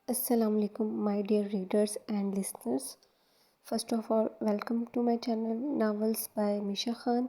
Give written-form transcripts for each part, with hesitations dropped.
Assalamu alaikum, my dear readers and listeners. First of all, welcome to my channel Novels by Misha Khan.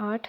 8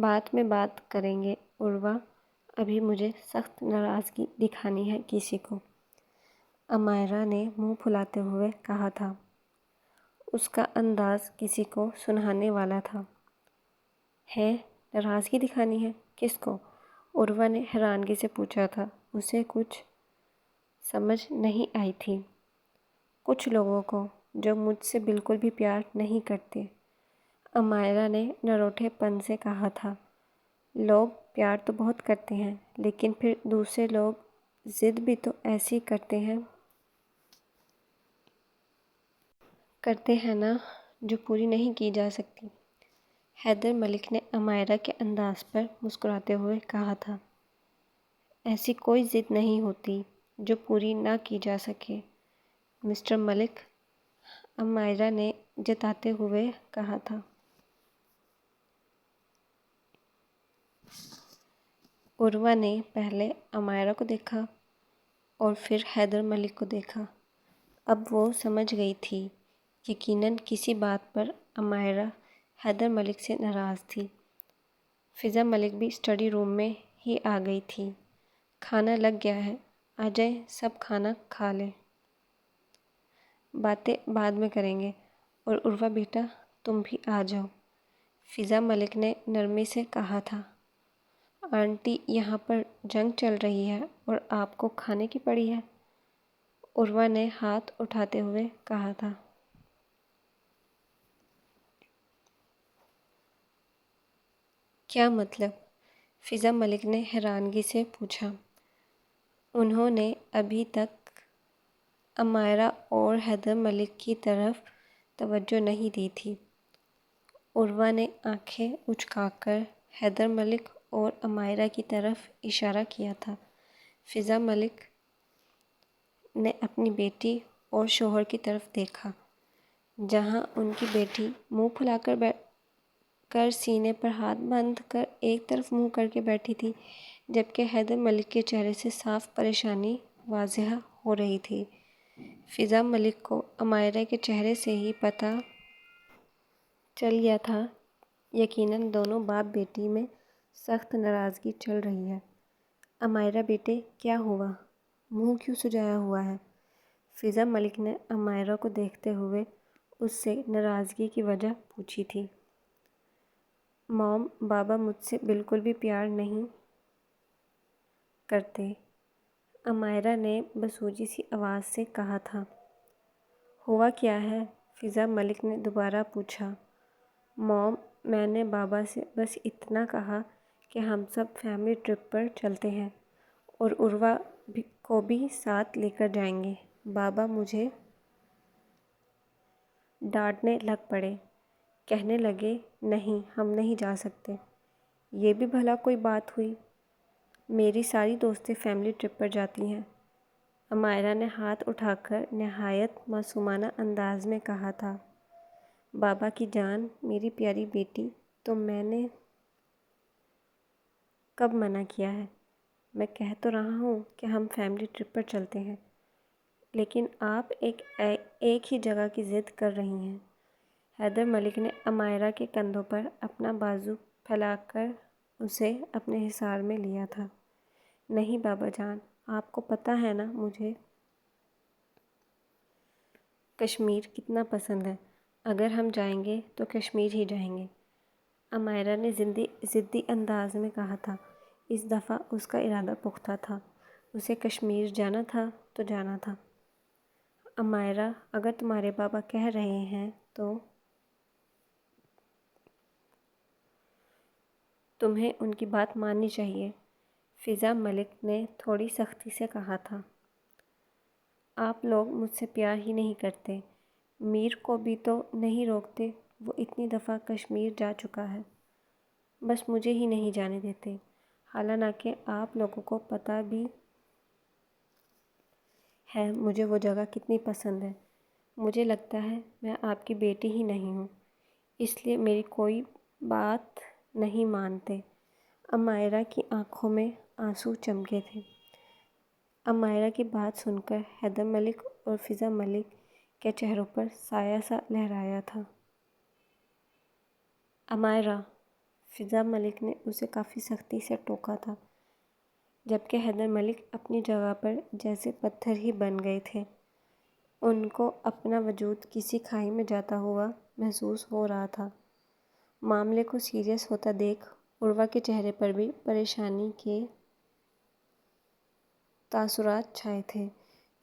بات میں بات کریں گے عروہ، ابھی مجھے سخت ناراضگی دکھانی ہے کسی کو، عمائرہ نے منہ پھلاتے ہوئے کہا تھا۔ اس کا انداز کسی کو سنانے والا تھا۔ ہے ناراضگی دکھانی ہے؟ کس کو؟ عروہ نے حیرانگی سے پوچھا تھا۔ اسے کچھ سمجھ نہیں آئی تھی۔ کچھ لوگوں کو جو مجھ سے بالکل بھی پیار نہیں کرتے، عمائرہ نے نروٹھے پن سے کہا تھا۔ لوگ پیار تو بہت کرتے ہیں، لیکن پھر دوسرے لوگ ضد بھی تو ایسی کرتے ہیں نا، جو پوری نہیں کی جا سکتی۔ حیدر ملک نے عمائرہ کے انداز پر مسکراتے ہوئے کہا تھا۔ ایسی کوئی ضد نہیں ہوتی جو پوری نہ کی جا سکے مسٹر ملک، عمائرہ نے جتاتے ہوئے کہا تھا۔ عروہ نے پہلے عمائرہ کو دیکھا اور پھر حیدر ملک کو دیکھا۔ اب وہ سمجھ گئی تھی، یقیناً کسی بات پر عمائرہ حیدر ملک سے ناراض تھی۔ فضا ملک بھی اسٹڈی روم میں ہی آ گئی تھی۔ کھانا لگ گیا ہے، آ جائیں، سب کھانا کھا لیں۔ باتیں بعد میں کریں گے، اور عروہ بیٹا تم بھی آ جاؤ، فضا ملک نے نرمی سے کہا تھا۔ آنٹی یہاں پر جنگ چل رہی ہے اور آپ کو کھانے کی پڑی ہے، عروہ نے ہاتھ اٹھاتے ہوئے کہا تھا۔ کیا مطلب؟ فضا ملک نے حیرانگی سے پوچھا۔ انہوں نے ابھی تک عمائرہ اور حیدر ملک کی طرف توجہ نہیں دی تھی۔ عروہ نے آنکھیں اچکا کر حیدر ملک اور عمائرہ کی طرف اشارہ کیا تھا۔ فضا ملک نے اپنی بیٹی اور شوہر کی طرف دیکھا، جہاں ان کی بیٹی منہ پھلا کر سینے پر ہاتھ باندھ کر ایک طرف منہ کر کے بیٹھی تھی، جبکہ حیدر ملک کے چہرے سے صاف پریشانی واضح ہو رہی تھی۔ فضا ملک کو عمائرہ کے چہرے سے ہی پتہ چل گیا تھا، یقیناً دونوں باپ بیٹی میں سخت ناراضگی چل رہی ہے۔ عمائرہ بیٹے کیا ہوا؟ منہ کیوں سجایا ہوا ہے؟ فضا ملک نے عمائرہ کو دیکھتے ہوئے اس سے ناراضگی کی وجہ پوچھی تھی۔ موم، بابا مجھ سے بالکل بھی پیار نہیں کرتے، عمائرہ نے بسوجھی سی آواز سے کہا تھا۔ ہوا کیا ہے؟ فضا ملک نے دوبارہ پوچھا۔ موم، میں نے بابا سے بس اتنا کہا کہ ہم سب فیملی ٹرپ پر چلتے ہیں اور عروہ کو بھی ساتھ لے کر جائیں گے۔ بابا مجھے ڈانٹنے لگ پڑے، کہنے لگے نہیں ہم نہیں جا سکتے۔ یہ بھی بھلا کوئی بات ہوئی؟ میری ساری دوستیں فیملی ٹرپ پر جاتی ہیں، عمائرہ نے ہاتھ اٹھا کر نہایت معصومانہ انداز میں کہا تھا۔ بابا کی جان، میری پیاری بیٹی، تو میں نے کب منع کیا ہے؟ میں کہہ تو رہا ہوں کہ ہم فیملی ٹرپ پر چلتے ہیں، لیکن آپ ایک ہی جگہ کی ضد کر رہی ہیں۔ حیدر ملک نے عمائرہ کے کندھوں پر اپنا بازو پھیلا کر اسے اپنے حصار میں لیا تھا۔ نہیں بابا جان، آپ کو پتہ ہے نا مجھے کشمیر کتنا پسند ہے، اگر ہم جائیں گے تو کشمیر ہی جائیں گے، عمائرہ نے ضدی انداز میں کہا تھا۔ اس دفعہ اس کا ارادہ پختہ تھا، اسے کشمیر جانا تھا تو جانا تھا۔ عمائرہ، اگر تمہارے بابا کہہ رہے ہیں تو تمہیں ان کی بات ماننی چاہیے، فضا ملک نے تھوڑی سختی سے کہا تھا۔ آپ لوگ مجھ سے پیار ہی نہیں کرتے، میر کو بھی تو نہیں روکتے، وہ اتنی دفعہ کشمیر جا چکا ہے، بس مجھے ہی نہیں جانے دیتے، حالانکہ آپ لوگوں کو پتہ بھی ہے مجھے وہ جگہ کتنی پسند ہے۔ مجھے لگتا ہے میں آپ کی بیٹی ہی نہیں ہوں، اس لیے میری کوئی بات نہیں مانتے۔ عمائرہ کی آنکھوں میں آنسو چمکے تھے۔ عمائرہ کی بات سن کر حیدر ملک اور فضا ملک کے چہروں پر سایہ سا لہرایا تھا۔ عمائرہ، فضا ملک نے اسے کافی سختی سے ٹوکا تھا، جبکہ حیدر ملک اپنی جگہ پر جیسے پتھر ہی بن گئے تھے۔ ان کو اپنا وجود کسی کھائی میں جاتا ہوا محسوس ہو رہا تھا۔ معاملے کو سیریس ہوتا دیکھ عروہ کے چہرے پر بھی پریشانی کے تاثرات چھائے تھے۔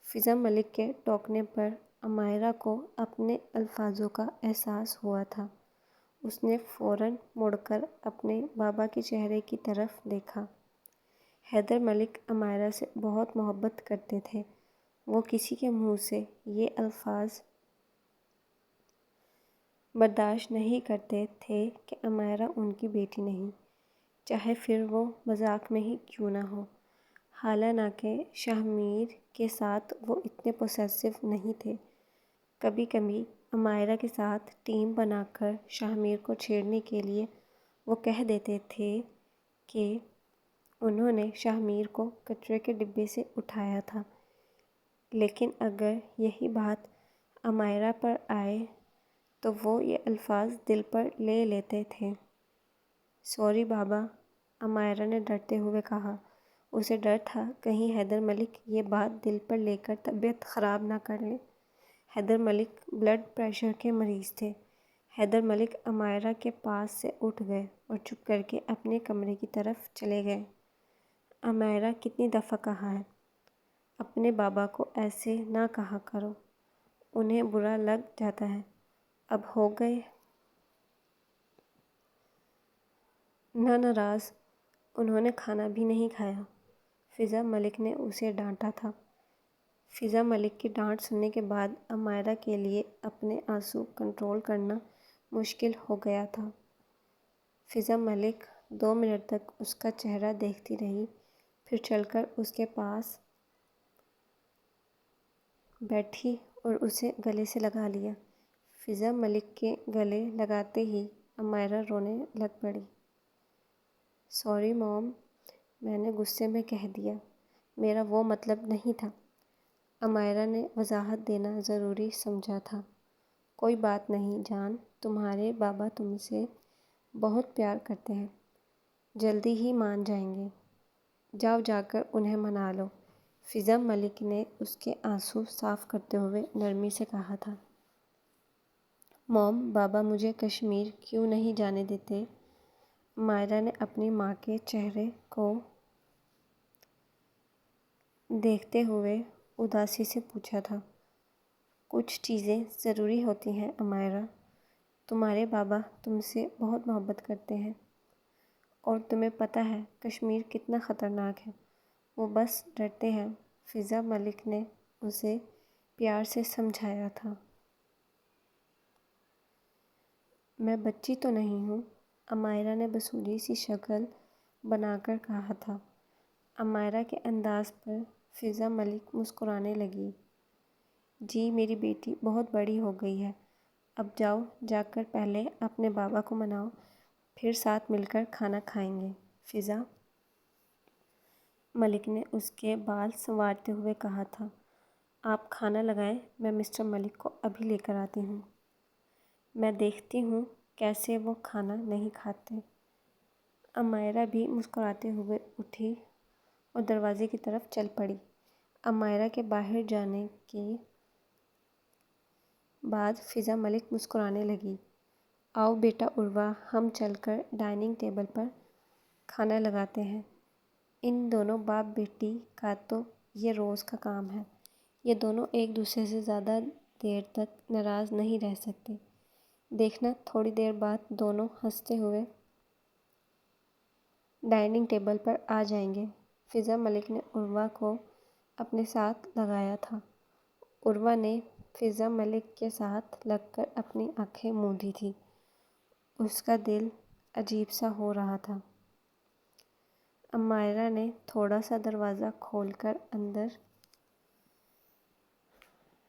فضا ملک کے ٹوکنے پر امائرہ کو اپنے الفاظوں کا احساس ہوا تھا۔ اس نے فوراً مڑ کر اپنے بابا کے چہرے کی طرف دیکھا۔ حیدر ملک امائرہ سے بہت محبت کرتے تھے۔ وہ کسی کے منہ سے یہ الفاظ برداشت نہیں کرتے تھے کہ امائرہ ان کی بیٹی نہیں، چاہے پھر وہ مذاق میں ہی کیوں نہ ہو۔ حالانکہ شاہ میر کے ساتھ وہ اتنے پوسیسو نہیں تھے۔ کبھی کبھی امائرہ کے ساتھ ٹیم بنا کر شاہ میر کو چھیڑنے کے لیے وہ کہہ دیتے تھے کہ انہوں نے شاہ میر کو کچرے کے ڈبے سے اٹھایا تھا، لیکن اگر یہی بات امائرہ پر آئے تو وہ یہ الفاظ دل پر لے لیتے تھے۔ سوری بابا، امائرہ نے ڈرتے ہوئے کہا۔ اسے ڈر تھا کہیں حیدر ملک یہ بات دل پر لے کر طبیعت خراب نہ کر لیں۔ حیدر ملک بلڈ پریشر کے مریض تھے۔ حیدر ملک امائرہ کے پاس سے اٹھ گئے اور چپ کر کے اپنے کمرے کی طرف چلے گئے۔ امائرہ کتنی دفعہ کہا ہے، اپنے بابا کو ایسے نہ کہا کرو، انہیں برا لگ جاتا ہے۔ اب ہو گئے نہ ناراض، انہوں نے کھانا بھی نہیں کھایا، فضا ملک نے اسے ڈانٹا تھا۔ فضا ملک کی ڈانٹ سننے کے بعد امائرہ کے لیے اپنے آنسو کنٹرول کرنا مشکل ہو گیا تھا۔ فضا ملک 2 منٹ تک اس کا چہرہ دیکھتی رہی، پھر چل کر اس کے پاس بیٹھی اور اسے گلے سے لگا لیا۔ فضا ملک کے گلے لگاتے ہی امائرہ رونے لگ پڑی۔ سوری موم، میں نے غصے میں کہہ دیا، میرا وہ مطلب نہیں تھا۔ امائرہ نے وضاحت دینا ضروری سمجھا تھا۔ کوئی بات نہیں جان، تمہارے بابا تم سے بہت پیار کرتے ہیں، جلدی ہی مان جائیں گے، جاؤ جا کر انہیں منا لو۔ فضا ملک نے اس کے آنسو صاف کرتے ہوئے نرمی سے کہا تھا۔ موم، بابا مجھے کشمیر کیوں نہیں جانے دیتے؟ امائرہ نے اپنی ماں کے چہرے کو دیکھتے ہوئے اداسی سے پوچھا تھا۔ کچھ چیزیں ضروری ہوتی ہیں امائرہ، تمہارے بابا تم سے بہت محبت کرتے ہیں، اور تمہیں پتہ ہے کشمیر کتنا خطرناک ہے، وہ بس ڈرتے ہیں۔ فضا ملک نے اسے پیار سے سمجھایا تھا۔ میں بچی تو نہیں ہوں، امائرہ نے بسولی سی شکل بنا کر کہا تھا۔ امائرہ کے انداز پر فضا ملک مسکرانے لگی۔ جی میری بیٹی بہت بڑی ہو گئی ہے، اب جاؤ جا کر پہلے اپنے بابا کو مناؤ، پھر ساتھ مل کر کھانا کھائیں گے۔ فضا ملک نے اس کے بال سنوارتے ہوئے کہا تھا۔ آپ کھانا لگائیں، میں مسٹر ملک کو ابھی لے کر آتی ہوں۔ میں دیکھتی ہوں کیسے وہ کھانا نہیں کھاتے۔ امائرہ بھی مسکراتے ہوئے اٹھی اور دروازے کی طرف چل پڑی۔ امائرہ کے باہر جانے کے بعد فضا ملک مسکرانے لگی۔ آؤ بیٹا عروہ، ہم چل کر ڈائننگ ٹیبل پر کھانا لگاتے ہیں۔ ان دونوں باپ بیٹی کا تو یہ روز کا کام ہے، یہ دونوں ایک دوسرے سے زیادہ دیر تک ناراض نہیں رہ سکتے۔ دیکھنا تھوڑی دیر بعد دونوں ہنستے ہوئے ڈائننگ ٹیبل پر آ جائیں گے۔ فضا ملک نے عروہ کو اپنے ساتھ لگایا تھا۔ عروہ نے فضا ملک کے ساتھ لگ کر اپنی آنکھیں موندھی تھیں۔ اس کا دل عجیب سا ہو رہا تھا۔ امائرہ نے تھوڑا سا دروازہ کھول کر اندر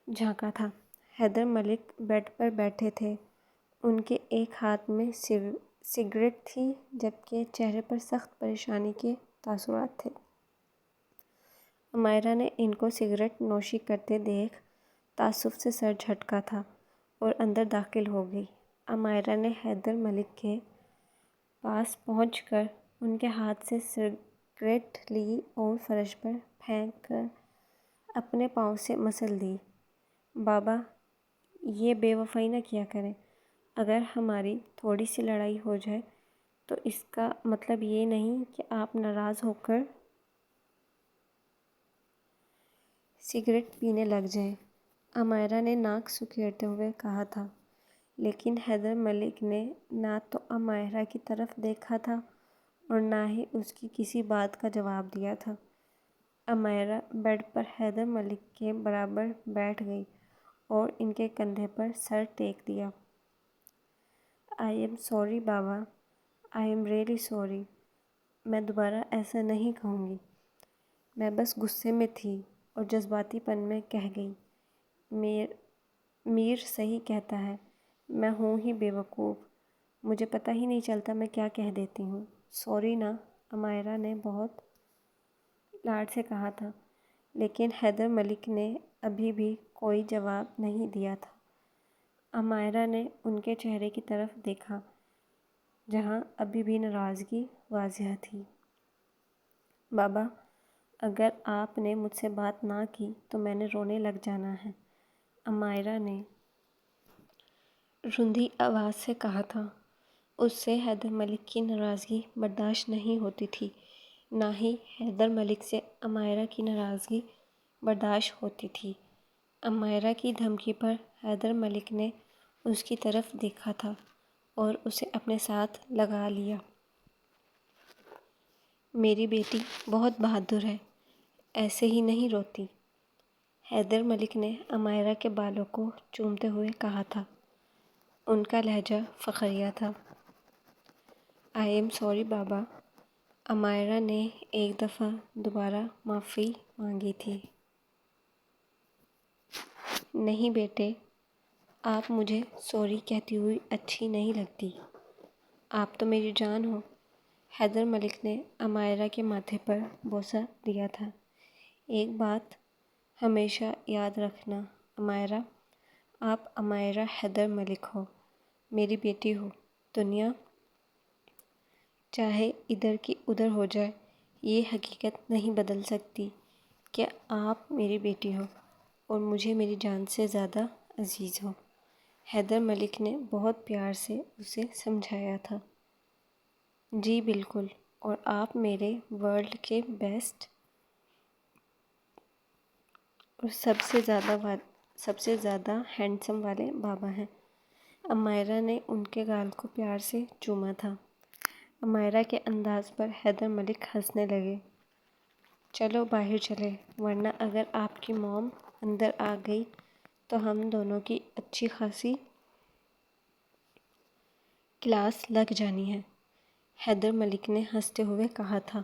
جھانکا تھا۔ حیدر ملک بیڈ پر بیٹھے تھے۔ ان کے ایک ہاتھ میں سگریٹ تھی، جبکہ چہرے پر سخت پریشانی کے تاثرات تھے۔ امائرہ نے ان کو سگریٹ نوشی کرتے دیکھ تعصب سے سر جھٹکا تھا اور اندر داخل ہو گئی۔ امائرہ نے حیدر ملک کے پاس پہنچ کر ان کے ہاتھ سے سگریٹ لی اور فرش پر پھینک کر اپنے پاؤں سے مسل دی۔ بابا، یہ بے وفائی نہ کیا کریں۔ اگر ہماری تھوڑی سی لڑائی ہو جائے تو اس کا مطلب یہ نہیں کہ آپ ناراض ہو کر سگریٹ پینے لگ جائیں، عمائرہ نے ناک سکیڑتے ہوئے کہا تھا۔ لیکن حیدر ملک نے نہ تو عمائرہ کی طرف دیکھا تھا اور نہ ہی اس کی کسی بات کا جواب دیا تھا۔ عمائرہ بیڈ پر حیدر ملک کے برابر بیٹھ گئی اور ان کے کندھے پر سر ٹیک دیا۔ "آئی ایم سوری بابا، آئی ایم ریئلی سوری۔ میں دوبارہ ایسا نہیں کہوں گی۔ میں بس غصے میں تھی اور جذباتی پن میں کہہ گئی۔ میر صحیح کہتا ہے، میں ہوں ہی بے وقوف، مجھے پتہ ہی نہیں چلتا میں کیا کہہ دیتی ہوں۔ سوری نا، عمائرہ نے بہت لاڈ سے کہا تھا۔ لیکن حیدر ملک نے ابھی بھی کوئی جواب نہیں دیا تھا۔ عمائرہ نے ان کے چہرے کی طرف دیکھا جہاں ابھی بھی ناراضگی واضح تھی۔ "بابا، اگر آپ نے مجھ سے بات نہ کی تو میں نے رونے لگ جانا ہے"، عمائرہ نے رندھی آواز سے کہا تھا۔ اس سے حیدر ملک کی ناراضگی برداشت نہیں ہوتی تھی، نہ ہی حیدر ملک سے عمائرہ کی ناراضگی برداشت ہوتی تھی۔ عمائرہ کی دھمکی پر حیدر ملک نے اس کی طرف دیکھا تھا اور اسے اپنے ساتھ لگا لیا۔ "میری بیٹی بہت بہادر ہے، ایسے ہی نہیں روتی"، حیدر ملک نے عمائرہ کے بالوں کو چومتے ہوئے کہا تھا۔ ان کا لہجہ فخریہ تھا۔ "آئی ایم سوری بابا"، عمائرہ نے ایک دفعہ دوبارہ معافی مانگی تھی۔ "نہیں بیٹے، آپ مجھے سوری کہتی ہوئی اچھی نہیں لگتی، آپ تو میری جان ہو"، حیدر ملک نے عمائرہ کے ماتھے پر بوسہ دیا تھا۔ "ایک بات ہمیشہ یاد رکھنا عمائرہ، آپ عمائرہ حیدر ملک ہو، میری بیٹی ہو۔ دنیا چاہے ادھر کی ادھر ہو جائے، یہ حقیقت نہیں بدل سکتی کہ آپ میری بیٹی ہو اور مجھے میری جان سے زیادہ عزیز ہو"، حیدر ملک نے بہت پیار سے اسے سمجھایا تھا۔ "جی بالکل، اور آپ میرے ورلڈ کے بیسٹ اور سب سے زیادہ ہینڈسم والے بابا ہیں"، عمائرہ نے ان کے گال کو پیار سے چوما تھا۔ عمائرہ کے انداز پر حیدر ملک ہنسنے لگے۔ "چلو باہر چلیں، ورنہ اگر آپ کی موم اندر آ گئی تو ہم دونوں کی اچھی خاصی کلاس لگ جانی ہے"، حیدر ملک نے ہنستے ہوئے کہا تھا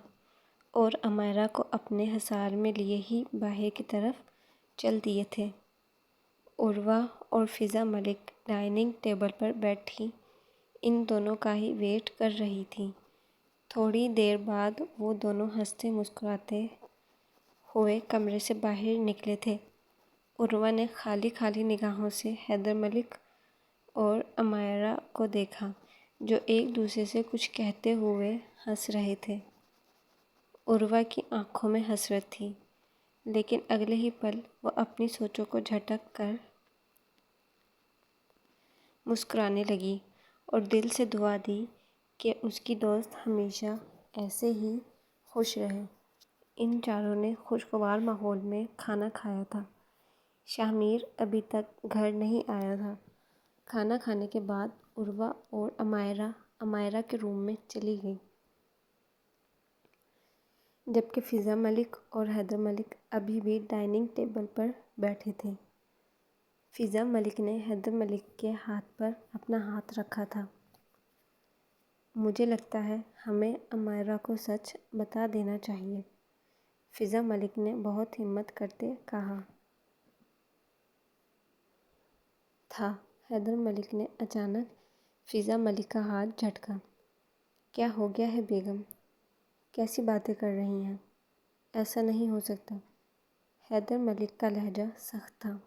اور عمائرہ کو اپنے حصار میں لیے ہی باہر کی طرف چل دیے تھے۔ عروہ اور فضا ملک ڈائننگ ٹیبل پر بیٹھی ان دونوں کا ہی ویٹ کر رہی تھیں۔ تھوڑی دیر بعد وہ دونوں ہنستے مسکراتے ہوئے کمرے سے باہر نکلے تھے۔ عروہ نے خالی خالی نگاہوں سے حیدر ملک اور عمائرہ کو دیکھا جو ایک دوسرے سے کچھ کہتے ہوئے ہنس رہے تھے۔ عروہ کی آنکھوں میں حسرت تھی، لیکن اگلے ہی پل وہ اپنی سوچوں کو جھٹک کر مسکرانے لگی اور دل سے دعا دی کہ اس کی دوست ہمیشہ ایسے ہی خوش رہے۔ ان چاروں نے خوشگوار ماحول میں کھانا کھایا تھا۔ شاہ میر ابھی تک گھر نہیں آیا تھا۔ کھانا کھانے کے بعد عروہ اور عمائرہ کے روم میں چلی گئیں، جبکہ فضا ملک اور حیدر ملک ابھی بھی ڈائننگ ٹیبل پر بیٹھے تھے۔ فضا ملک نے حیدر ملک کے ہاتھ پر اپنا ہاتھ رکھا تھا۔ "مجھے لگتا ہے ہمیں عمائرہ کو سچ بتا دینا چاہیے"، فضا ملک نے بہت ہمت کرتے کہا تھا۔ حیدر ملک نے اچانک فضا ملک کا ہاتھ جھٹکا۔ "کیا ہو گیا ہے بیگم، کیسی باتیں کر رہی ہیں، ایسا نہیں ہو سکتا"، حیدر ملک کا لہجہ سخت تھا۔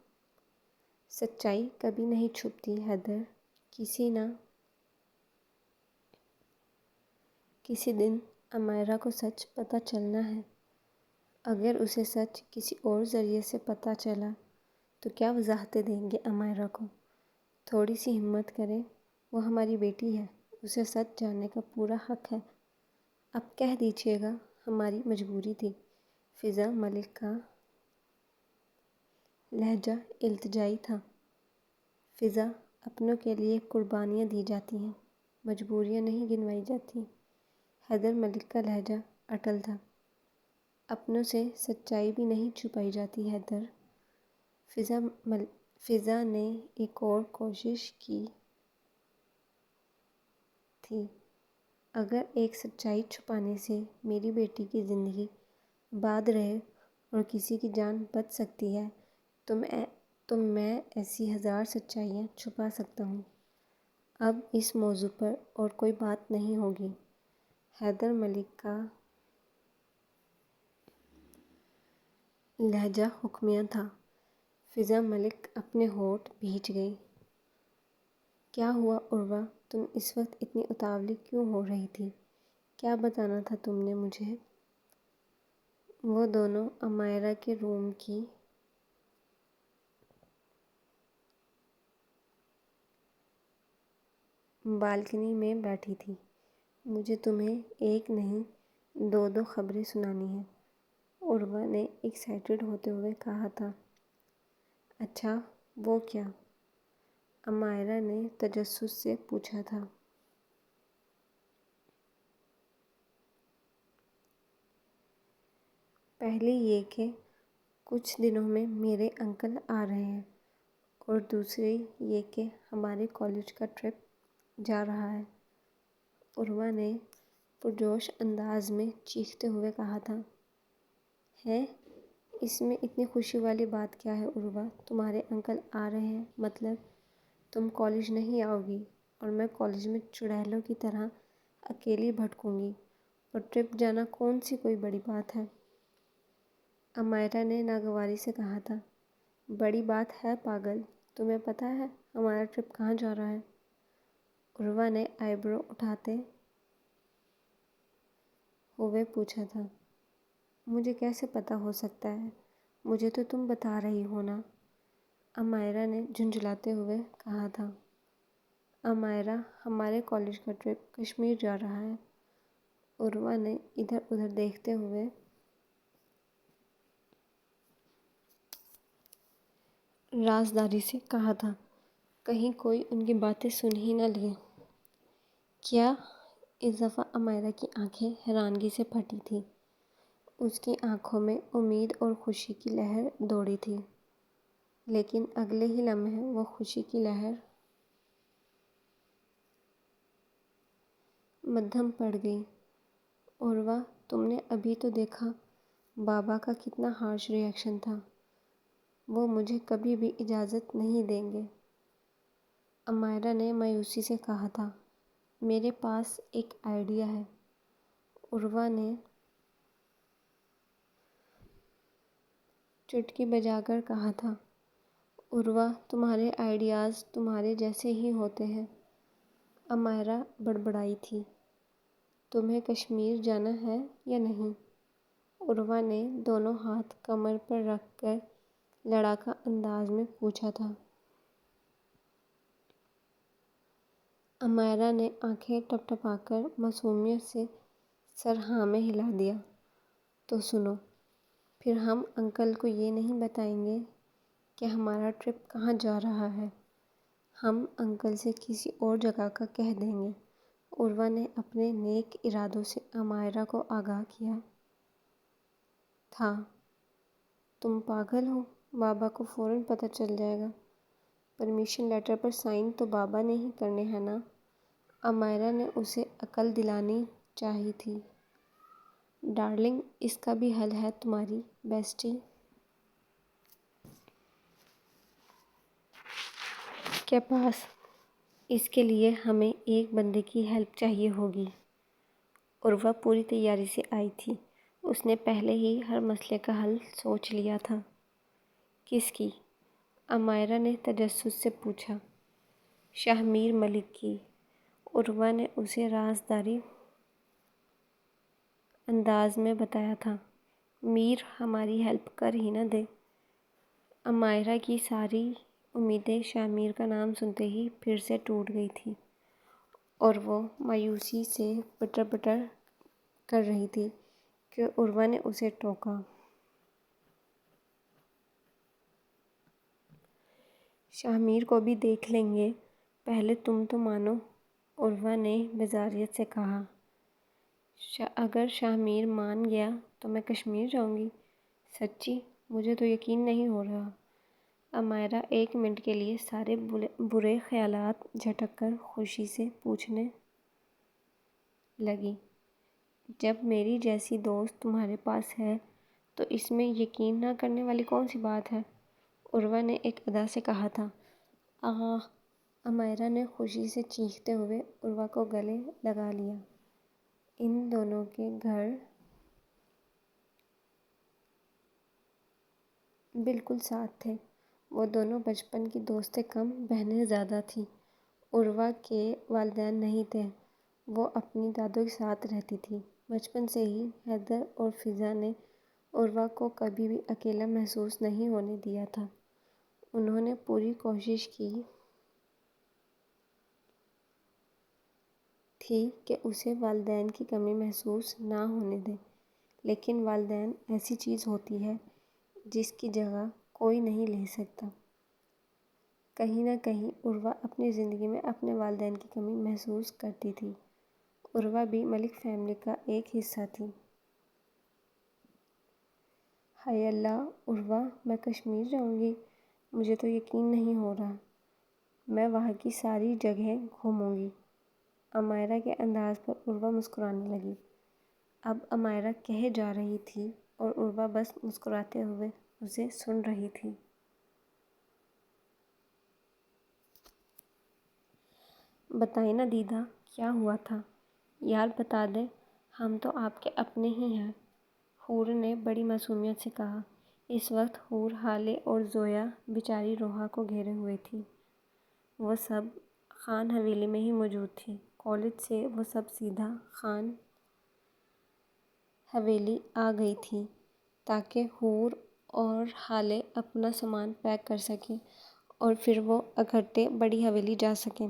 "سچائی کبھی نہیں چھپتی حیدر، کسی نہ کسی دن امائرا کو سچ پتہ چلنا ہے۔ اگر اسے سچ کسی اور ذریعے سے پتہ چلا تو کیا وضاحتیں دیں گے امائرا کو؟ تھوڑی سی ہمت کریں، وہ ہماری بیٹی ہے، اسے سچ جاننے کا پورا حق ہے۔ اب کہہ دیجیے گا، ہماری مجبوری تھی۔ فضا ملک کا لہجہ التجائی تھا۔ فضا، اپنوں کے لیے قربانیاں دی جاتی ہیں، مجبوریاں نہیں گنوائی جاتی۔ حیدر ملک کا لہجہ اٹل تھا۔ اپنوں سے سچائی بھی نہیں چھپائی جاتی حیدر۔ فضا نے ایک اور کوشش کی تھی۔ اگر ایک سچائی چھپانے سے میری بیٹی کی زندگی آباد رہے اور کسی کی جان بچ سکتی ہے تو میں ایسی 1000 سچائیاں چھپا سکتا ہوں۔ اب اس موضوع پر اور کوئی بات نہیں ہوگی۔ حیدر ملک کا لہجہ حکمیہ تھا۔ فضا ملک اپنے ہونٹ بھینچ گئی۔ کیا ہوا عروہ، تم اس وقت اتنی اتاولی کیوں ہو رہی تھی؟ کیا بتانا تھا تم نے مجھے؟ وہ دونوں امائرا کے روم کی بالکنی میں بیٹھی تھی۔ مجھے تمہیں ایک نہیں 2 خبریں سنانی ہیں، عروہ نے ایکسائٹڈ ہوتے ہوئے کہا تھا۔ اچھا، وہ کیا؟ امائرا نے تجسس سے پوچھا تھا۔ پہلی یہ کہ کچھ دنوں میں میرے انکل آ رہے ہیں، اور دوسری یہ کہ ہمارے کالج کا ٹرپ جا رہا ہے، عروہ نے پرجوش انداز میں چیختے ہوئے کہا تھا۔ ہے؟ اس میں اتنی خوشی والی بات کیا ہے عروہ؟ تمہارے انکل آ رہے ہیں مطلب تم کالج نہیں آؤ گی اور میں کالج میں چڑیلوں کی طرح اکیلی بھٹکوں گی، اور ٹرپ جانا کون سی کوئی بڑی بات ہے؟ امائرا نے ناگواری سے کہا تھا۔ بڑی بات ہے پاگل، تمہیں پتہ ہے ہمارا ٹرپ کہاں جا رہا ہے؟ عروہ نے آئی برو اٹھاتے ہوئے پوچھا تھا۔ مجھے کیسے پتہ ہو سکتا ہے؟ مجھے تو تم بتا رہی ہو نا، امائرا نے جھنجھلاتے ہوئے کہا تھا۔ امائرا، ہمارے کالج کا ٹرپ کشمیر جا رہا ہے، عروہ نے ادھر ادھر دیکھتے ہوئے رازداری سے کہا تھا، کہیں کوئی ان کی باتیں سن ہی نہ لے۔ کیا؟ اس دفعہ امائرا کی آنکھیں حیرانگی سے پھٹی تھیں۔ اس کی آنکھوں میں امید اور خوشی کی لہر دوڑی تھی، لیکن اگلے ہی لمحے وہ خوشی کی لہر مدھم پڑ گئی۔ عروہ، تم نے ابھی تو دیکھا بابا کا کتنا ہارش ری ایکشن تھا۔ وہ مجھے کبھی بھی اجازت نہیں دیں گے، امائرا نے مایوسی سے کہا تھا۔ میرے پاس ایک آئیڈیا ہے، عروہ نے چٹکی بجا کر کہا تھا۔ عروہ، تمہارے آئیڈیاز تمہارے جیسے ہی ہوتے ہیں، امائرا بڑبڑائی تھی۔ تمہیں کشمیر جانا ہے یا نہیں؟ عروہ نے دونوں ہاتھ کمر پر رکھ کر لڑاکا انداز میں پوچھا تھا۔ امائرا نے آنکھیں ٹپٹپا کر معصومیت سے سر ہاں میں ہلا دیا۔ تو سنو، پھر ہم انکل کو یہ نہیں بتائیں گے کہ ہمارا ٹرپ کہاں جا رہا ہے، ہم انکل سے کسی اور جگہ کا کہہ دیں گے۔ عروہ نے اپنے نیک ارادوں سے امائرا کو آگاہ کیا تھا۔ تم پاگل ہو، بابا کو فوراً پتہ چل جائے گا۔ پرمیشن لیٹر پر سائن تو بابا نے ہی کرنے ہیں نا؟ امائرا نے اسے عقل دلانی چاہی تھی۔ ڈارلنگ، اس کا بھی حل ہے تمہاری بیسٹی کے پاس۔ اس کے لیے ہمیں ایک بندے کی ہیلپ چاہیے ہوگی۔ عروہ پوری تیاری سے آئی تھی، اس نے پہلے ہی ہر مسئلے کا حل سوچ لیا تھا۔ کس کی؟ امائرا نے تجسس سے پوچھا۔ شاہ میر ملک کی، عروہ نے اسے رازداری انداز میں بتایا تھا۔ میر ہماری ہیلپ کر ہی نہ دے۔ امائرا کی ساری امیدیں شاہ میر کا نام سنتے ہی پھر سے ٹوٹ گئی تھی اور وہ مایوسی سے پٹر پٹر کر رہی تھی کہ عروہ نے اسے ٹوکا۔ شاہ میر کو بھی دیکھ لیں گے، پہلے تم تو مانو، عروہ نے بیزاریت سے کہا۔ اگر شاہ میر مان گیا تو میں کشمیر جاؤں گی؟ سچی؟ مجھے تو یقین نہیں ہو رہا۔ امائرا ایک منٹ کے لیے سارے برے خیالات جھٹک کر خوشی سے پوچھنے لگی، جب میری جیسی دوست تمہارے پاس ہے تو اس میں یقین نہ کرنے والی کون سی بات ہے؟ عروہ نے ایک ادا سے کہا تھا۔ آہ! امائرا نے خوشی سے چیختے ہوئے عروہ کو گلے لگا لیا۔ ان دونوں کے گھر بالکل ساتھ تھے، وہ دونوں بچپن کی دوستیں کم بہنیں زیادہ تھیں۔ عروہ کے والدین نہیں تھے، وہ اپنی دادوں کے ساتھ رہتی تھی۔ بچپن سے ہی حیدر اور فضا نے عروہ کو کبھی بھی اکیلا محسوس نہیں ہونے دیا تھا۔ انہوں نے پوری کوشش کی تھی کہ اسے والدین کی کمی محسوس نہ ہونے دیں، لیکن والدین ایسی چیز ہوتی ہے جس کی جگہ کوئی نہیں لے سکتا۔ کہیں نہ کہیں عروہ اپنی زندگی میں اپنے والدین کی کمی محسوس کرتی تھی۔ عروہ بھی ملک فیملی کا ایک حصہ تھی۔ ہائے اللہ! عروہ، میں کشمیر جاؤں گی؟ مجھے تو یقین نہیں ہو رہا۔ میں وہاں کی ساری جگہیں گھوموں گی۔ امائرا کے انداز پر عروہ مسکرانے لگی۔ اب امائرا کہے جا رہی تھی اور عروہ بس مسکراتے ہوئے اسے سن رہی تھی۔ بتائیں نا دیدا، کیا ہوا تھا؟ یار بتا دیں، ہم تو آپ کے اپنے ہی ہیں، حور نے بڑی معصومیت سے کہا۔ اس وقت حور، ہالے اور زویا بیچاری روحا کو گھیرے ہوئے تھی۔ وہ سب خان حویلی میں ہی موجود تھی۔ کالج سے وہ سب سیدھا خان حویلی آ گئی تھیں تاکہ حور اور ہالے اپنا سامان پیک کر سکیں اور پھر وہ اکٹھے بڑی حویلی جا سکیں۔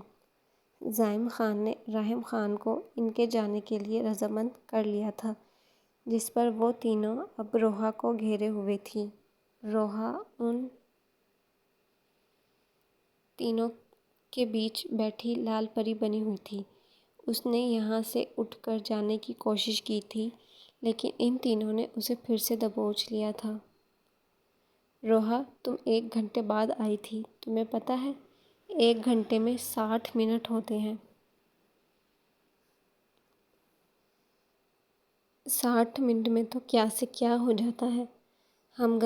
زعیم خان نے رحیم خان کو ان کے جانے کے لیے رضامند کر لیا تھا، جس پر وہ تینوں اب روحا کو گھیرے ہوئے تھیں۔ روحا ان تینوں کے بیچ بیٹھی لال پری بنی ہوئی تھی۔ اس نے یہاں سے اٹھ کر جانے کی کوشش کی تھی، لیکن ان تینوں نے اسے پھر سے دبوچ لیا تھا۔ روحا، تم 1 گھنٹے بعد آئی تھی، تمہیں پتہ ہے 1 گھنٹے میں 60 منٹ ہوتے ہیں۔ 60 منٹ میں تو کیا سے کیا ہو جاتا ہے۔ ہم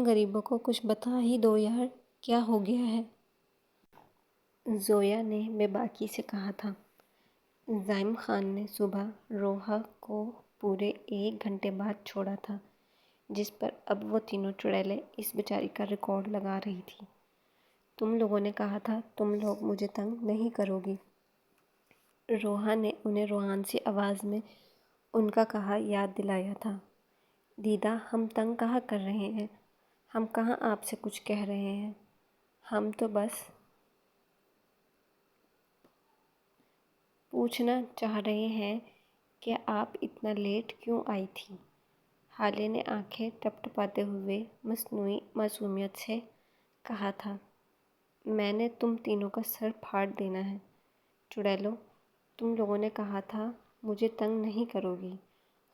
غریبوں کو کچھ بتا ہی دو یار، کیا ہو گیا ہے؟ زویا نے بے باکی سے کہا تھا۔ زعیم خان نے صبح روحا کو پورے 1 گھنٹے بعد چھوڑا تھا، جس پر اب وہ تینوں چڑیلیں اس بیچاری کا ریکارڈ لگا رہی تھیں۔ تم لوگوں نے کہا تھا تم لوگ مجھے تنگ نہیں کرو گی۔ روحا نے انہیں روحانسی آواز میں ان کا کہا یاد دلایا تھا۔ دیدا، ہم تنگ کہاں کر رہے ہیں؟ ہم کہاں آپ سے کچھ کہہ رہے ہیں؟ ہم تو بس پوچھنا چاہ رہے ہیں کہ آپ اتنا لیٹ کیوں آئی تھیں؟ ہالے نے آنکھیں ٹپٹپاتے ہوئے مصنوعی معصومیت سے کہا تھا۔ میں نے تم تینوں کا سر پھاڑ دینا ہے۔ چڑیلوں، تم لوگوں نے کہا تھا مجھے تنگ نہیں کرو گی،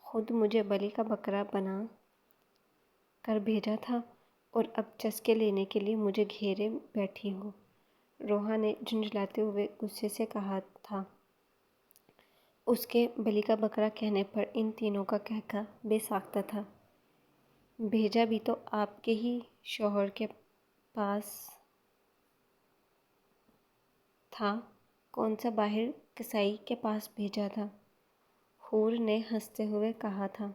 خود مجھے بلی کا بکرا بنا کر بھیجا تھا اور اب چسکے لینے کے لیے مجھے گھیرے بیٹھی ہو۔ روحا نے جھنجھلاتے ہوئے غصے سے کہا تھا۔ اس کے بلی کا بکرا کہنے پر ان تینوں کا قہقہ بے ساختہ تھا۔ بھیجا بھی تو آپ کے ہی شوہر کے پاس تھا، کون سا باہر کسائی کے پاس بھیجا تھا؟ حور نے ہنستے ہوئے کہا تھا۔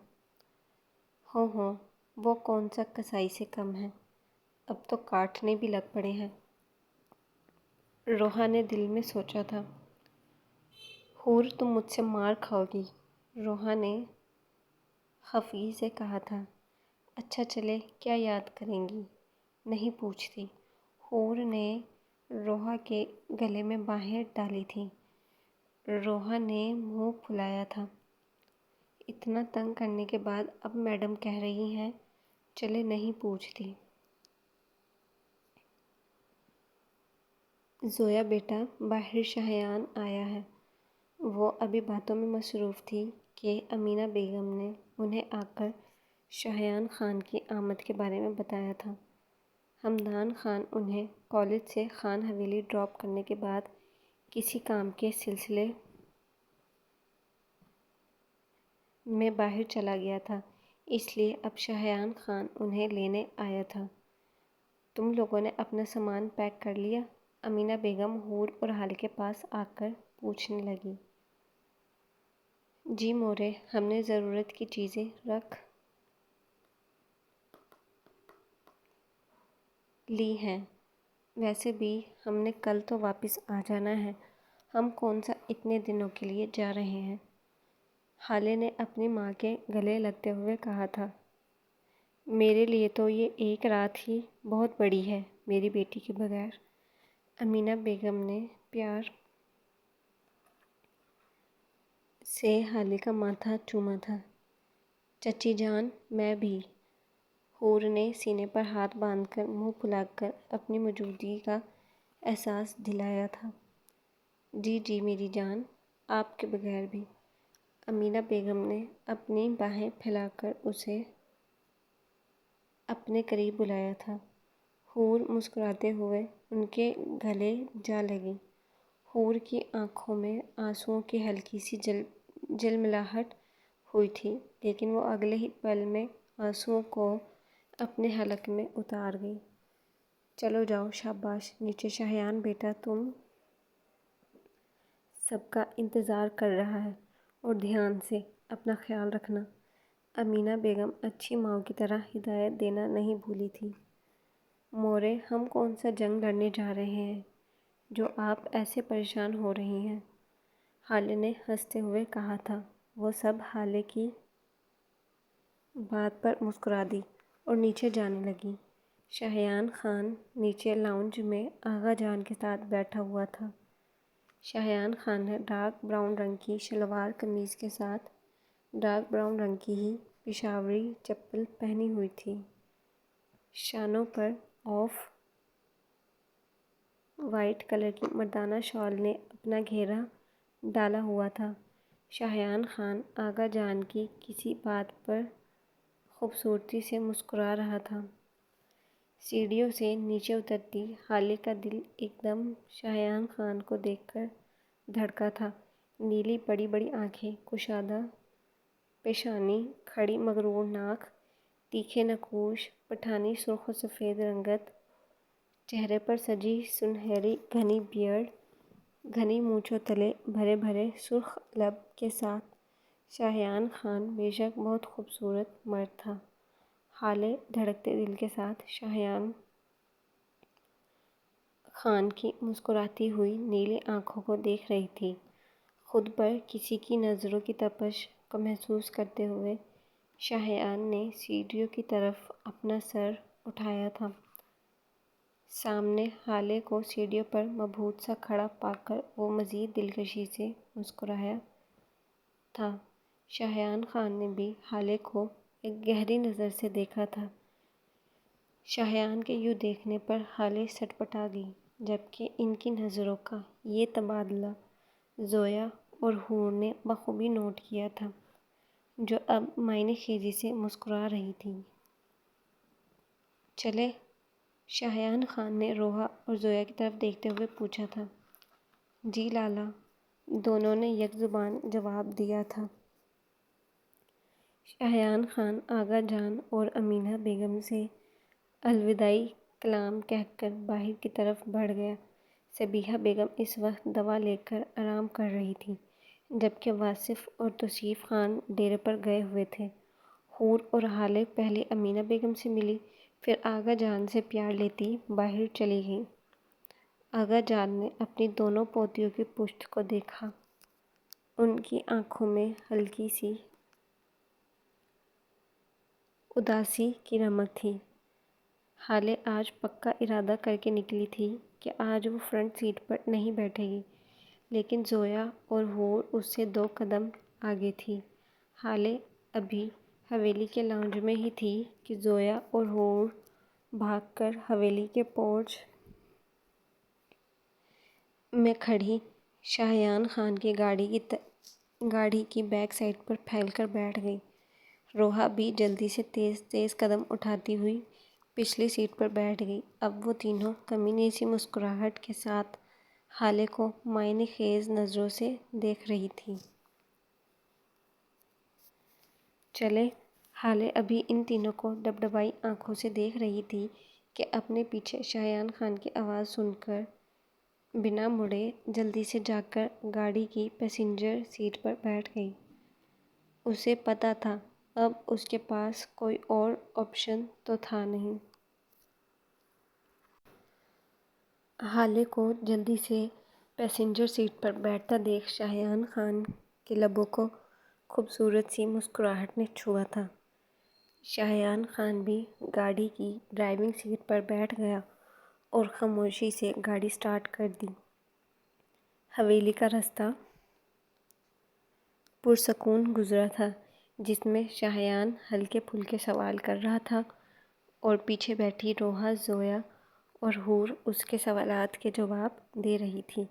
ہوں، وہ کون سا کسائی سے کم ہے، اب تو کاٹنے بھی لگ پڑے ہیں۔ روحا نے دل میں سوچا تھا۔ حور، تم مجھ سے مار کھاؤ گی۔ روحا نے خفگی سے کہا تھا۔ اچھا چلے، کیا یاد کریں گی؟ نہیں پوچھتی۔ حور نے روحا کے گلے میں باہیں ڈالی تھیں۔ روحا نے منہ پھلایا تھا۔ اتنا تنگ کرنے کے بعد اب میڈم کہہ رہی ہیں چلے نہیں پوچھتی۔ زویا بیٹا، باہر شاہیان آیا ہے۔ وہ ابھی باتوں میں مصروف تھی کہ امینہ بیگم نے انہیں آ کر شاہیان خان کی آمد کے بارے میں بتایا تھا۔ ہمدان خان انہیں کالج سے خان حویلی ڈراپ کرنے کے بعد کسی کام کے سلسلے میں باہر چلا گیا تھا، اس لیے اب شاہیان خان انہیں لینے آیا تھا۔ تم لوگوں نے اپنا سامان پیک کر لیا؟ امینہ بیگم حور اور حالے کے پاس آ کر پوچھنے لگی۔ جی مورے، ہم نے ضرورت کی چیزیں رکھ لی ہیں۔ ویسے بھی ہم نے کل تو واپس آ جانا ہے۔ ہم کون سا اتنے دنوں کے لیے جا رہے ہیں؟ حالے نے اپنی ماں کے گلے لگتے ہوئے کہا تھا۔ میرے لیے تو یہ ایک رات ہی بہت بڑی ہے میری بیٹی کے بغیر۔ امینہ بیگم نے پیار سے حالے کا ماتھا چوما تھا۔ چچی جان، میں بھی۔ حور نے سینے پر ہاتھ باندھ کر منہ پھلا کر اپنی موجودگی کا احساس دلایا تھا۔ جی جی میری جان، آپ کے بغیر بھی۔ امینہ بیگم نے اپنی باہیں پھیلا کر اسے اپنے قریب بلایا تھا۔ حور مسکراتے ہوئے ان کے گلے جا لگی۔ حور کی آنکھوں میں آنسوؤں کی ہلکی سی جلملاہٹ ہوئی تھی، لیکن وہ اگلے ہی پل میں آنسوؤں کو اپنے حلق میں اتار گئی۔ چلو جاؤ، شاباش، نیچے شاہیان بیٹا تم سب کا انتظار کر رہا ہے، اور دھیان سے اپنا خیال رکھنا۔ امینہ بیگم اچھی ماؤں کی طرح ہدایت دینا نہیں بھولی تھی۔ مورے، ہم کون سا جنگ لڑنے جا رہے ہیں جو آپ ایسے پریشان ہو رہی ہیں؟ حالے نے ہنستے ہوئے کہا تھا۔ وہ سب حالے کی بات پر مسکرا دی اور نیچے جانے لگیں۔ شاہیان خان نیچے لاؤنج میں آغا جان کے ساتھ بیٹھا ہوا تھا۔ شاہیان خان نے ڈارک براؤن رنگ کی شلوار قمیض کے ساتھ ڈارک براؤن رنگ کی ہی پشاوری چپل پہنی ہوئی تھی۔ شانوں پر آف وائٹ کلر کی مردانہ شال نے اپنا گھیرا ڈالا ہوا تھا۔ شاہیان خان آغا جان کی کسی بات پر خوبصورتی سے مسکرا رہا تھا۔ سیڑھیوں سے نیچے اترتی حالے کا دل ایک دم شاہیان خان کو دیکھ کر دھڑکا تھا۔ نیلی بڑی بڑی آنکھیں، کشادہ پیشانی، کھڑی مغرور ناک، تیکھے نقوش، پٹھانی سرخ و سفید رنگت، چہرے پر سجی سنہری گھنی بیئرڈ، گھنی مونچھوں تلے بھرے بھرے سرخ لب کے ساتھ شاہیان خان بے شک بہت خوبصورت مرد تھا۔ حالے دھڑکتے دل کے ساتھ شاہیان خان کی مسکراتی ہوئی نیلی آنکھوں کو دیکھ رہی تھی۔ خود پر کسی کی نظروں کی تپش کو محسوس کرتے ہوئے شاہیان نے سیڑھیوں کی طرف اپنا سر اٹھایا تھا۔ سامنے حالے کو سیڑھیوں پر مبہوت سا کھڑا پا کر وہ مزید دلکشی سے مسکرایا تھا۔ شاہیان خان نے بھی حالے کو ایک گہری نظر سے دیکھا تھا۔ شاہیان کے یوں دیکھنے پر حالے سٹپٹا گئی، جبکہ ان کی نظروں کا یہ تبادلہ زویا اور حور نے بخوبی نوٹ کیا تھا، جو اب معانی خیزی سے مسکرا رہی تھیں۔ چلے؟ شاہیان خان نے روحا اور زویا کی طرف دیکھتے ہوئے پوچھا تھا۔ جی لالا، دونوں نے یک زبان جواب دیا تھا۔ شاہیان خان آغا جان اور امینہ بیگم سے الوداعی کلام کہہ کر باہر کی طرف بڑھ گیا۔ صبیحہ بیگم اس وقت دوا لے کر آرام کر رہی تھیں، جبکہ واصف اور توصیف خان ڈیرے پر گئے ہوئے تھے۔ حور اور حالے پہلے امینہ بیگم سے ملی، پھر آغا جان سے پیار لیتی باہر چلی گئیں۔ آغا جان نے اپنی دونوں پوتیوں کی پشت کو دیکھا۔ ان کی آنکھوں میں ہلکی سی اداسی کی رمق تھی۔ حالے آج پکا ارادہ کر کے نکلی تھی کہ آج وہ فرنٹ سیٹ پر نہیں بیٹھے گی، لیکن زویا اور حور اس سے 2 قدم آگے تھی۔ حالے ابھی حویلی کے لاؤنج میں ہی تھی کہ زویا اور حور بھاگ کر حویلی کے پورچ میں کھڑی شاہیان خان کی گاڑی کی بیک سائڈ پر پھیل کر بیٹھ گئی۔ روحا بھی جلدی سے تیز تیز قدم اٹھاتی ہوئی پچھلی سیٹ پر بیٹھ گئی۔ اب وہ تینوں کمینی سی مسکراہٹ کے ساتھ حالے کو معنی خیز نظروں سے دیکھ رہی تھیں۔ چلے، حالے ابھی ان تینوں کو ڈبڈبائی آنکھوں سے دیکھ رہی تھی کہ اپنے پیچھے شاہیان خان کی آواز سن کر بنا مڑے جلدی سے جا کر گاڑی کی پیسنجر سیٹ پر بیٹھ گئی۔ اسے پتہ تھا اب اس کے پاس کوئی اور آپشن تو تھا نہیں۔ حالے کو جلدی سے پیسنجر سیٹ پر بیٹھتا دیکھ شاہیان خان کے لبوں کو خوبصورت سی مسکراہٹ نے چھوا تھا۔ شاہیان خان بھی گاڑی کی ڈرائیونگ سیٹ پر بیٹھ گیا اور خاموشی سے گاڑی سٹارٹ کر دی۔ حویلی کا راستہ پرسکون گزرا تھا، جس میں شاہیان ہلکے پھلکے سوال کر رہا تھا اور پیچھے بیٹھی روحا، زویا اور حور اس کے سوالات کے جواب دے رہی تھیں،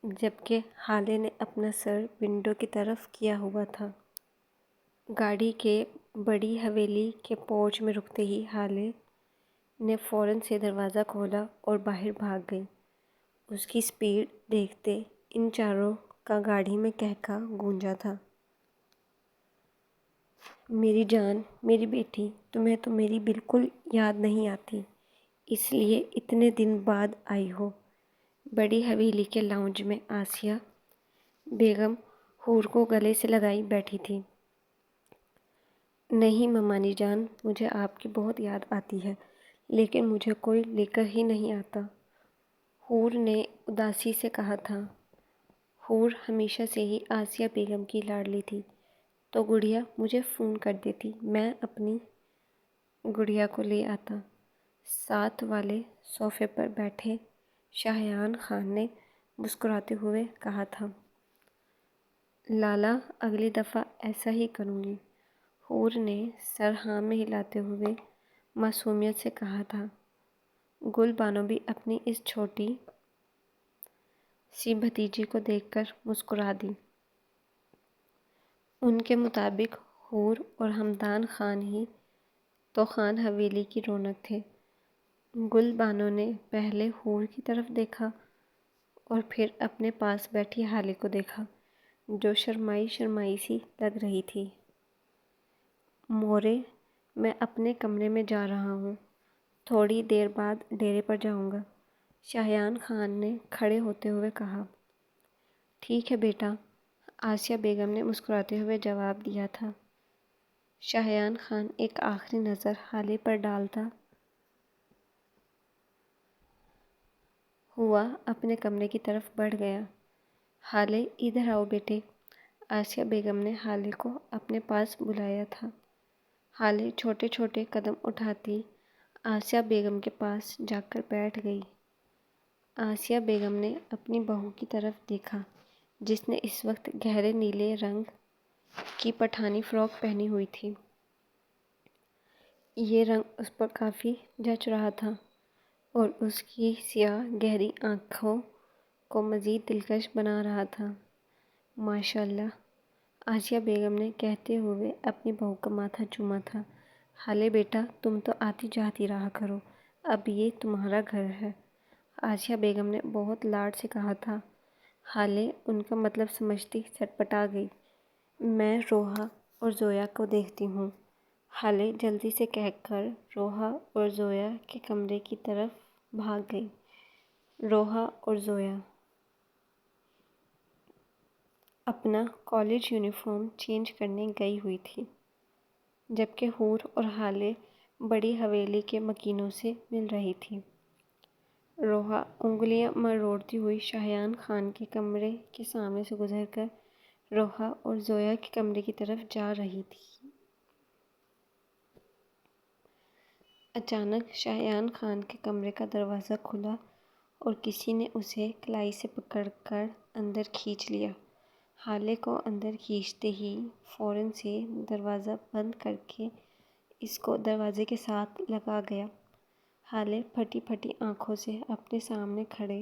جبکہ حالے نے اپنا سر ونڈو کی طرف کیا ہوا تھا۔ گاڑی کے بڑی حویلی کے پورچ میں رکتے ہی حالے نے فوراً سے دروازہ کھولا اور باہر بھاگ گئی۔ اس کی سپیڈ دیکھتے ان چاروں کا گاڑی میں قہقہا گونجا تھا۔ میری جان، میری بیٹی، تمہیں تو میری بالکل یاد نہیں آتی، اس لیے اتنے دن بعد آئی ہو۔ بڑی حویلی کے لاؤنج میں آسیہ بیگم حور کو گلے سے لگائی بیٹھی تھی۔ نہیں ممانی جان، مجھے آپ کی بہت یاد آتی ہے، لیکن مجھے کوئی لے کر ہی نہیں آتا، حور نے اداسی سے کہا تھا۔ حور ہمیشہ سے ہی آسیہ بیگم کی لاڈلی تھی، تو گڑیا مجھے فون کر دیتی، میں اپنی گڑیا کو لے آتا۔ ساتھ والے صوفے پر بیٹھے شاہیان خان نے مسکراتے ہوئے کہا تھا۔ لالا، اگلی دفعہ ایسا ہی کروں گی، حور نے سر ہاں میں ہلاتے ہوئے معصومیت سے کہا تھا۔ گل بانو بھی اپنی اس چھوٹی سی بھتیجی کو دیکھ کر مسکرا دی۔ ان کے مطابق حور اور ہمدان خان ہی تو خان حویلی کی رونق تھے۔ گل بانو نے پہلے حور کی طرف دیکھا اور پھر اپنے پاس بیٹھی حالے کو دیکھا، جو شرمائی شرمائی سی لگ رہی تھی۔ مورے، میں اپنے کمرے میں جا رہا ہوں، تھوڑی دیر بعد ڈیرے پر جاؤں گا، شاہیان خان نے کھڑے ہوتے ہوئے کہا۔ ٹھیک ہے بیٹا، آسیہ بیگم نے مسکراتے ہوئے جواب دیا تھا۔ شاہیان خان ایک آخری نظر حالے پر ڈالتا ہوا اپنے کمرے کی طرف بڑھ گیا۔ حالے، ادھر آؤ بیٹے، آسیہ بیگم نے حالے کو اپنے پاس بلایا تھا۔ حالے چھوٹے چھوٹے قدم اٹھاتی آسیہ بیگم کے پاس جا کر بیٹھ گئی۔ آسیہ بیگم نے اپنی بہو کی طرف دیکھا، جس نے اس وقت گہرے نیلے رنگ کی پٹھانی فراک پہنی ہوئی تھی۔ یہ رنگ اس پر کافی جچ رہا تھا اور اس کی سیاہ گہری آنکھوں کو مزید دلکش بنا رہا تھا۔ ماشاءاللہ، آسیہ بیگم نے کہتے ہوئے اپنی بہو کا ماتھا چوما تھا۔ حالے بیٹا، تم تو آتی جاتی رہا کرو، اب یہ تمہارا گھر ہے، آسیہ بیگم نے بہت لاڈ سے کہا تھا۔ حالے ان کا مطلب سمجھتی سٹپٹا گئی۔ میں روحا اور زویا کو دیکھتی ہوں، حالے جلدی سے کہہ کر روحا اور زویا کے کمرے کی طرف بھاگ گئی۔ روحا اور زویا اپنا کالج یونیفارم چینج کرنے گئی ہوئی تھی، جبکہ حور اور حالے بڑی حویلی کے مکینوں سے مل رہی تھی۔ روحا انگلیاں مروڑتی ہوئی شاہیان خان کے کمرے کے سامنے سے گزر کر روحا اور زویا کے کمرے کی طرف جا رہی تھی۔ اچانک شاہیان خان کے کمرے کا دروازہ کھلا اور کسی نے اسے کلائی سے پکڑ کر اندر کھینچ لیا۔ ہالے کو اندر کھینچتے ہی فوراً سے دروازہ بند کر کے اس کو دروازے کے ساتھ لگا گیا۔ ہالے پھٹی پھٹی آنکھوں سے اپنے سامنے کھڑے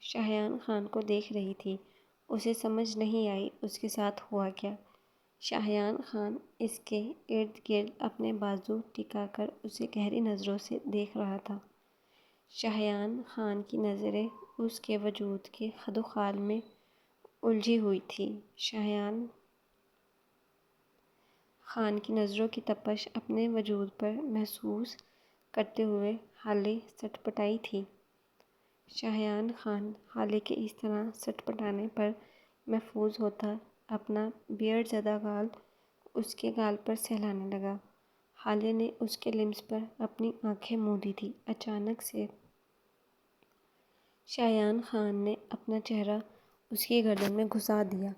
شاہیان خان کو دیکھ رہی تھی۔ اسے سمجھ نہیں آئی اس کے ساتھ ہوا کیا۔ شاہیان خان اس کے ارد گرد اپنے بازو ٹکا کر اسے گہری نظروں سے دیکھ رہا تھا۔ شاہیان خان کی نظریں اس کے وجود کے خد و خال میں الجھی ہوئی تھیں۔ شاہیان خان کی نظروں کی تپش اپنے وجود پر محسوس کرتے ہوئے ہالے سٹپٹائی تھی۔ شاہیان خان ہالے کے اس طرح سٹپٹانے پر محظوظ ہوتا اپنا بیئرڈ زدہ گال اس کے گال پر سہلانے لگا۔ ہالے نے اس کے لمس پر اپنی آنکھیں موندی تھیں۔ اچانک سے شاہیان خان نے اپنا چہرہ اس کی گردن میں گھسا دیا۔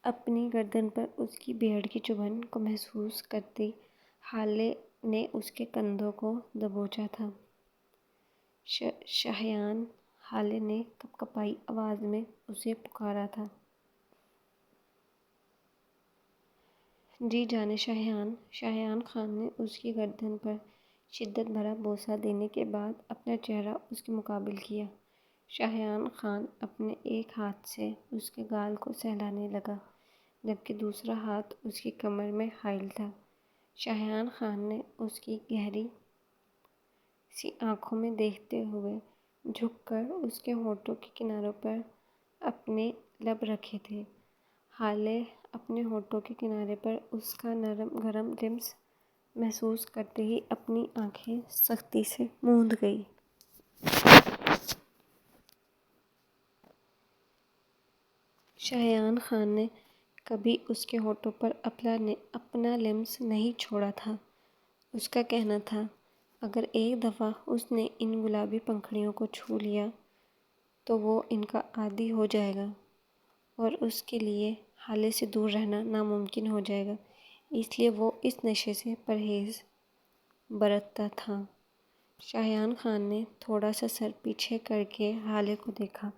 اپنی گردن پر اس کی بیئرڈ کی چبھن کو محسوس کرتی ہالے نے اس کے کندھوں کو دبوچا تھا۔ شاہیان ہالے نے کپکپائی آواز میں اسے پکارا تھا۔ جی جانے شاہیان۔ شاہیان خان نے اس کی گردن پر شدت بھرا بوسہ دینے کے بعد اپنا چہرہ اس کے مقابل کیا۔ شاہیان خان اپنے ایک ہاتھ سے اس کے گال کو سہلانے لگا جبکہ دوسرا ہاتھ اس کی کمر میں حائل تھا۔ شاہیان خان نے اس کی گہری سی آنکھوں میں دیکھتے ہوئے جھک کر اس کے ہونٹوں کے کناروں پر اپنے لب رکھے تھے۔ ہالے اپنے ہونٹوں کے کنارے پر اس کا نرم گرم لمس محسوس کرتے ہی اپنی آنکھیں سختی سے موند گئی۔ شاہیان خان نے کبھی اس کے ہونٹوں پر اپنا لمس نہیں چھوڑا تھا۔ اس کا کہنا تھا اگر ایک دفعہ اس نے ان گلابی پنکھڑیوں کو چھو لیا تو وہ ان کا عادی ہو جائے گا اور اس کے لیے ہالے سے دور رہنا ناممکن ہو جائے گا، اس لیے وہ اس نشے سے پرہیز برتتا تھا۔ شاہیان خان نے تھوڑا سا سر پیچھے کر کے ہالے کو دیکھا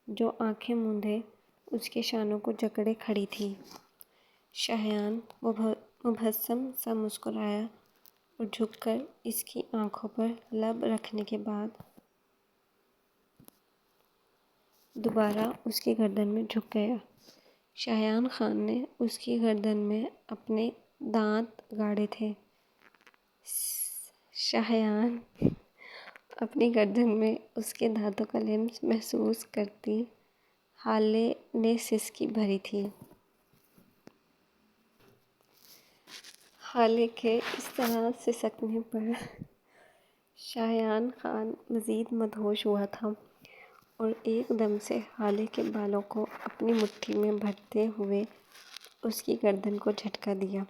جو آنکھیں موندے اس کے شانوں کو جکڑے کھڑی تھی۔ شاہیان مبتسم سا مسکرایا اور جھک کر اس کی آنکھوں پر لب رکھنے کے بعد دوبارہ اس کی گردن میں جھک گیا۔ شاہیان خان نے اس کی گردن میں اپنے دانت گاڑے تھے۔ شاہیان اپنی گردن میں اس کے دانتوں کا لمس محسوس کرتی ہالے نے سسکی بھری تھی۔ ہالے کے اس طرح سسکنے پر شاہیان خان مزید مدہوش ہوا تھا اور ایک دم سے ہالے کے بالوں کو اپنی مٹھی میں بھرتے ہوئے اس کی گردن کو جھٹکا دیا۔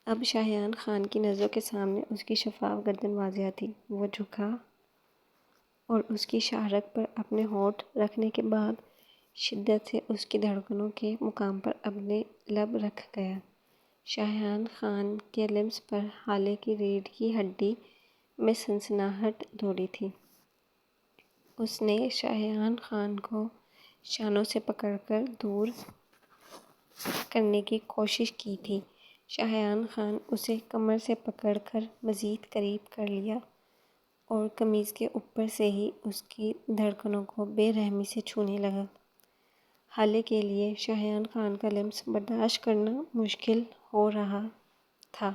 اب شاہیان خان کی نظروں کے سامنے اس کی شفاف گردن واضح تھی۔ وہ جھکا اور اس کی شاہ رگ پر اپنے ہونٹ رکھنے کے بعد شدت سے اس کی دھڑکنوں کے مقام پر اپنے لب رکھ گیا۔ شاہیان خان کے لمس پر ہالے کی ریڑھ کی ہڈی میں سنسناہٹ دوڑی تھی۔ اس نے شاہیان خان کو شانوں سے پکڑ کر دور کرنے کی کوشش کی تھی۔ شاہیان خان اسے کمر سے پکڑ کر مزید قریب کر لیا اور قمیض کے اوپر سے ہی اس کی دھڑکنوں کو بے رحمی سے چھونے لگا۔ ہالے کے لیے شاہیان خان کا لمس برداشت کرنا مشکل ہو رہا تھا۔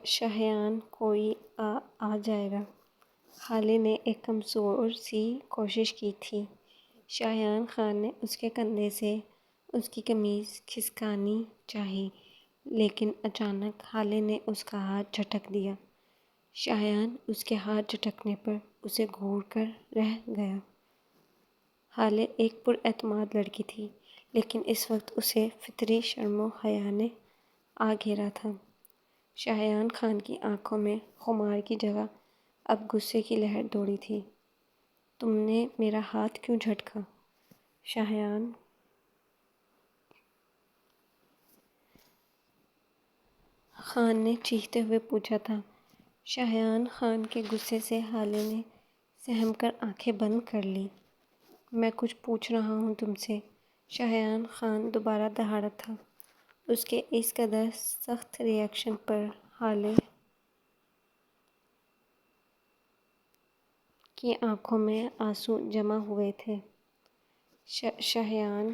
شاہیان کوئی آ جائے گا۔ ہالے نے ایک کمزور سی کوشش کی تھی۔ شاہیان خان نے اس کے کندھے سے اس کی قمیض کھسکانی چاہی لیکن اچانک ہالے نے اس کا ہاتھ جھٹک دیا۔ شاہیان اس کے ہاتھ جھٹکنے پر اسے گھور کر رہ گیا۔ ہالے ایک پر اعتماد لڑکی تھی لیکن اس وقت اسے فطری شرم و حیا نے آ گھیرا تھا۔ شاہیان خان کی آنکھوں میں خمار کی جگہ اب غصے کی لہر دوڑی تھی۔ تم نے میرا ہاتھ کیوں جھٹکا؟ شاہیان خان نے چیختے ہوئے پوچھا تھا۔ شاہیان خان کے غصے سے حالے نے سہم کر آنکھیں بند کر لیں۔ میں کچھ پوچھ رہا ہوں تم سے، شاہیان خان دوبارہ دہاڑا تھا۔ اس کے اس قدر سخت ری ایکشن پر حالے کی آنکھوں میں آنسو جمع ہوئے تھے۔ شاہیان،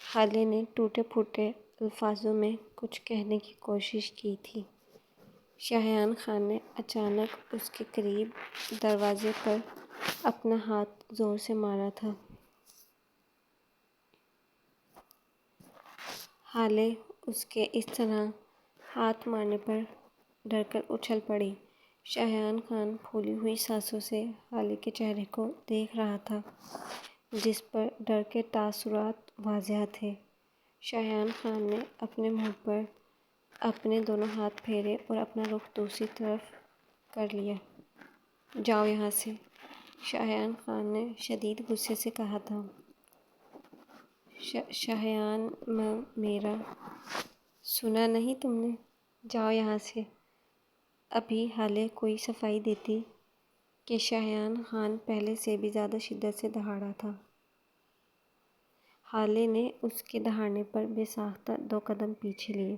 حالے نے ٹوٹے پھوٹے الفاظوں میں کچھ کہنے کی کوشش کی تھی۔ شاہیان خان نے اچانک اس کے قریب دروازے پر اپنا ہاتھ زور سے مارا تھا۔ حالے اس کے اس طرح ہاتھ مارنے پر ڈر کر اچھل پڑی۔ شاہیان خان پھولی ہوئی سانسوں سے حالے کے چہرے کو دیکھ رہا تھا، جس پر ڈر کے تاثرات واضح تھے۔ شاہیان خان نے اپنے منہ پر اپنے دونوں ہاتھ پھیرے اور اپنا رخ دوسری طرف کر لیا۔ جاؤ یہاں سے، شاہیان خان نے شدید غصے سے کہا تھا۔ شاہیان، میرا سنا نہیں تم نے؟ جاؤ یہاں سے۔ ابھی حالے کوئی صفائی دیتی کہ شاہیان خان پہلے سے بھی زیادہ شدت سے دہاڑا تھا۔ حالے نے اس کے دہاڑنے پر بے ساختہ 2 قدم پیچھے لیے۔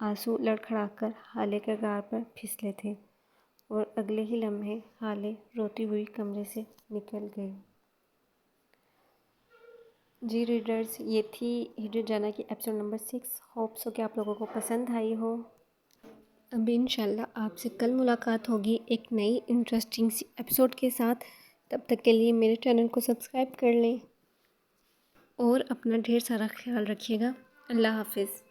آنسو لڑکھڑا کر حالے کے گال پر پھسلے تھے اور اگلے ہی لمحے حالے روتی ہوئی کمرے سے نکل گئی۔ جی ریڈرز، یہ تھی ہجرت جانا کی ایپیسوڈ نمبر 6۔ ہوپ سو کہ آپ لوگوں کو پسند آئی ہو۔ ابھی انشاءاللہ آپ سے کل ملاقات ہوگی ایک نئی انٹرسٹنگ سی ایپیسوڈ کے ساتھ۔ تب تک کے لیے میرے چینل کو سبسکرائب کر لیں اور اپنا ڈھیر سارا خیال رکھیے گا۔ اللہ حافظ۔